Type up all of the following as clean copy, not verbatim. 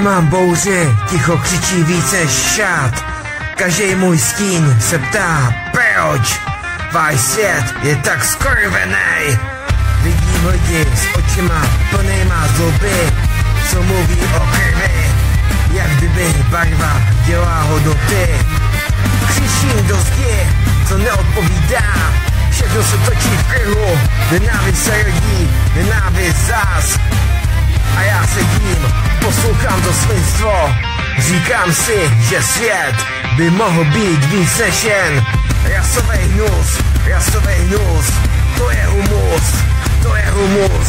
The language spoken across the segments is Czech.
Nemám bouři, ticho křičí víc než šát. Každý můj stín se ptá, proč? Váš svět je tak skrvenej. Vidím lidi s očima plnýma zloby, co mluví o krvi, jak kdyby barva dělá hodnoty. Křičím do zdi, co neodpovídá. Všechno se točí v kruhu, nenávist se rodí, nenávist zás. A já sedím, poslouchám to svinstvo. Říkám si, že svět by mohl být víc než jen rasovej hnus, to je humus, to je humus.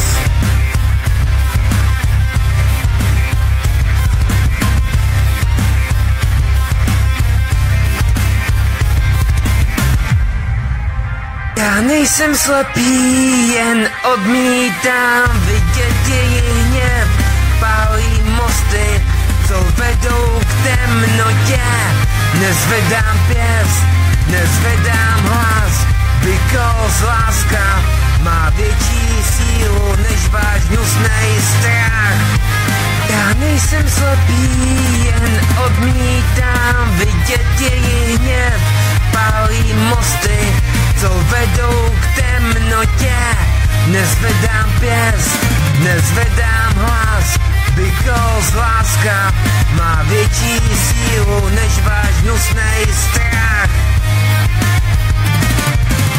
Já nejsem slepý, jen odmítám vidět její hněv. Pálí mosty, co vedou k temnotě. Nezvedám pěst, nezvedám hlas, because láska má větší sílu než váš hnusnej strach. Já nejsem slepý, jen odmítám vidět její hněv. Pálí mosty, co vedou k temnotě. Nezvedám pěst, nezvedám hlas, because láska má větší sílu než váš hnusnej strach.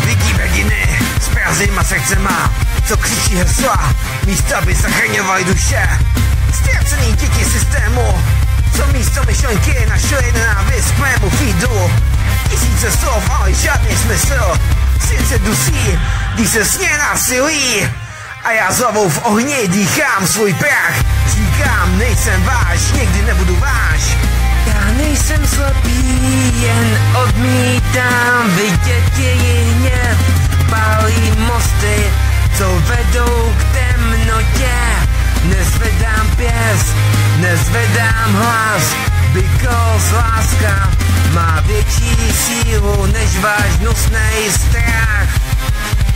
Vidím hrdiny s prázdnýma srdcema, co křičí hesla, místo aby zachraňovali duše. Ztracený děti systému, co místo myšlenky našli nenávist k mému feedu. Tisíce slov, ale žádný smysl. Svět se dusí, když se sně násilí. A já s hlavou v ohni dýchám svůj prach. Říkám, nejsem váš, nikdy nebudu váš. Já nejsem slepý, jen odmítám vidět její hněv. Pálí mosty, co vedou k temnotě. Nezvedám pěst, nezvedám hlas, because láska má větší sílu než váš hnusnej strach.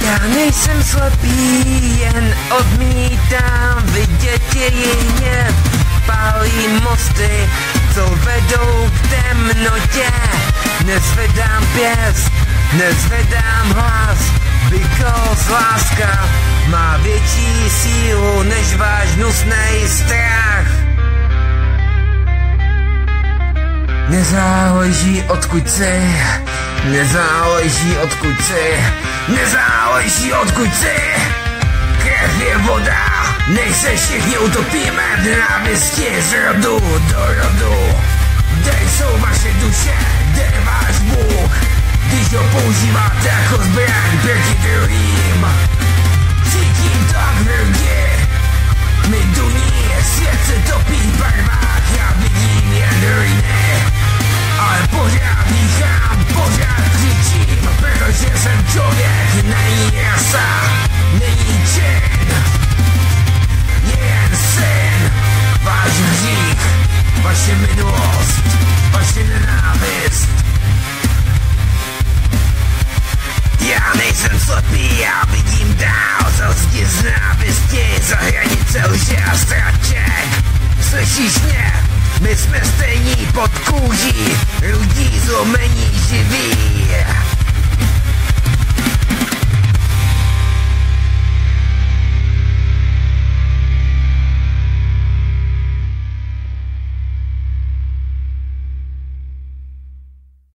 Já nejsem slepý, jen odmítám vidět její hněv. Pálí mosty, co vedou k temnotě. Nezvedám pěst, nezvedám hlas, because láska má větší sílu než váš hnusnej strach. Nezáleží odkud jsi, nezáleží odkud jsi, nezáleží odkud jsi. Krev je voda, než se všichni utopíme v nenávisti z rodu do rodu. Kde jsou vaše duše, kde je váš Bůh, když ho používáte jako zbraň proti druhým. Cítím tak v hrudi, mi duní, svět se topí v barvách, já vidím jen ruiny. Ale pořád dýchám, pořád křičím, protože jsem člověk, není rasa, není čin. Je jen syn, váš hřích, vaše minulost, vaše nenávist. Já nejsem slepý, já vidím dál, za zdi z návisti, za hranice lže a straček. Slyšíš mě? My jsme stejní pod kůží, rudí, zlomení, živí.